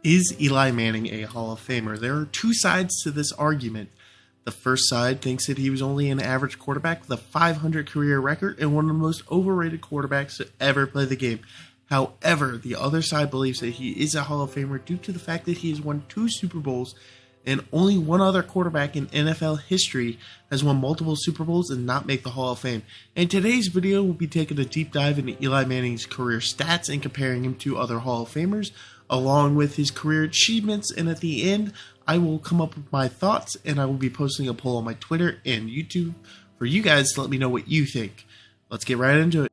Is Eli Manning a Hall of Famer? There are two sides to this argument. The first side thinks that he was only an average quarterback with a 500 career record and one of the most overrated quarterbacks to ever play the game. However, the other side believes that he is a Hall of Famer due to the fact that he has won 2 Super Bowls, and only one other quarterback in NFL history has won multiple Super Bowls and not make the Hall of Fame. In today's video, we'll be taking a deep dive into Eli Manning's career stats and comparing him to other Hall of Famers, along with his career achievements, and at the end, I will come up with my thoughts, and I will be posting a poll on my Twitter and YouTube for you guys to let me know what you think. Let's get right into it.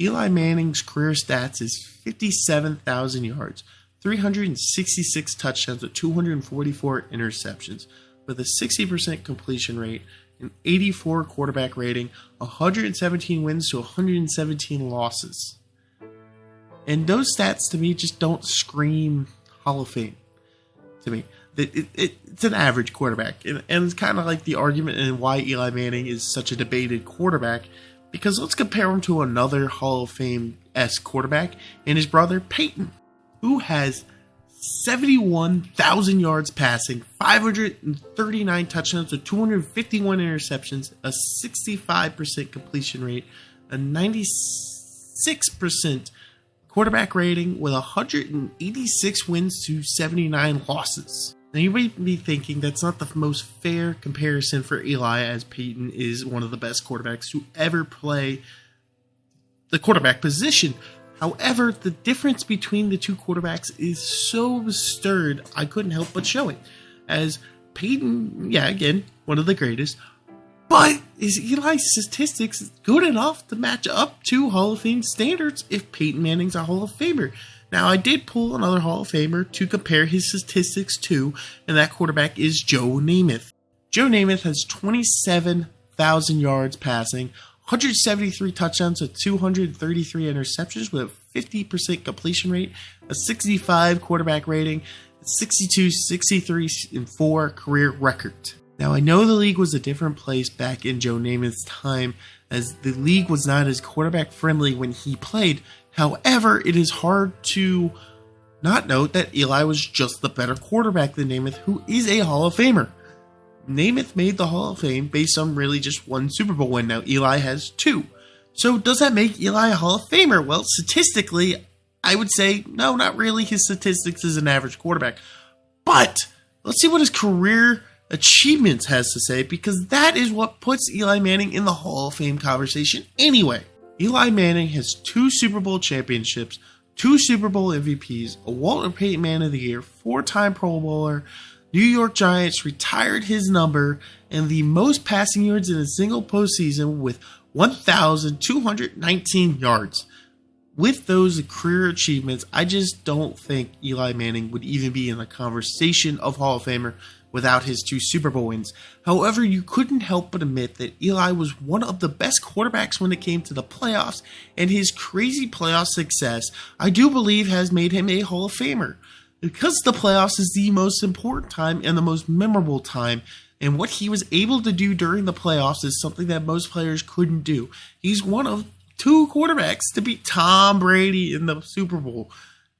Eli Manning's career stats is 57,000 yards, 366 touchdowns with 244 interceptions, with a 60% completion rate, an 84 quarterback rating, 117 wins to 117 losses. And those stats to me just don't scream Hall of Fame to me. It's an average quarterback, and it's kind of like the argument and why Eli Manning is such a debated quarterback, because let's compare him to another Hall of Fame-esque quarterback and his brother Peyton, who has 71,000 yards passing, 539 touchdowns with 251 interceptions, a 65% completion rate, a 96% quarterback rating with 186 wins to 79 losses. Now you might be thinking that's not the most fair comparison for Eli, as Peyton is one of the best quarterbacks to ever play the quarterback position. However, the difference between the two quarterbacks is so absurd, I couldn't help but show it. As Peyton, again, one of the greatest, but is Eli's statistics good enough to match up to Hall of Fame standards if Peyton Manning's a Hall of Famer? Now, I did pull another Hall of Famer to compare his statistics to, and that quarterback is Joe Namath. Joe Namath has 27,000 yards passing, 173 touchdowns with 233 interceptions with a 50% completion rate, a 65 quarterback rating, 62, 63, and 4 career record. Now, I know the league was a different place back in Joe Namath's time, as the league was not as quarterback friendly when he played. However, it is hard to not note that Eli was just the better quarterback than Namath, who is a Hall of Famer. Namath made the Hall of Fame based on really just one Super Bowl win. Now, Eli has 2. So does that make Eli a Hall of Famer? Well, statistically, I would say no, not really. His statistics is an average quarterback. But let's see what his career achievements has to say, because that is what puts Eli Manning in the Hall of Fame conversation anyway. Eli Manning has 2 Super Bowl championships, 2 Super Bowl MVPs, a Walter Payton Man of the Year, 4-time Pro Bowler, New York Giants retired his number, and the most passing yards in a single postseason with 1,219 yards. With those career achievements, I just don't think Eli Manning would even be in the conversation of Hall of Famer without his 2 Super Bowl wins. However, you couldn't help but admit that Eli was one of the best quarterbacks when it came to the playoffs, and his crazy playoff success, I do believe, has made him a Hall of Famer. Because the playoffs is the most important time and the most memorable time, and what he was able to do during the playoffs is something that most players couldn't do. He's one of 2 quarterbacks to beat Tom Brady in the Super Bowl.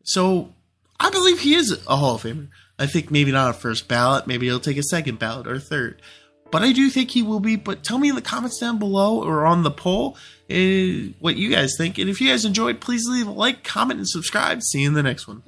So, I believe he is a Hall of Famer. I think maybe not a first ballot, maybe he'll take a second ballot or a third. But I do think he will be. But tell me in the comments down below or on the poll what you guys think. And if you guys enjoyed, please leave a like, comment, and subscribe. See you in the next one.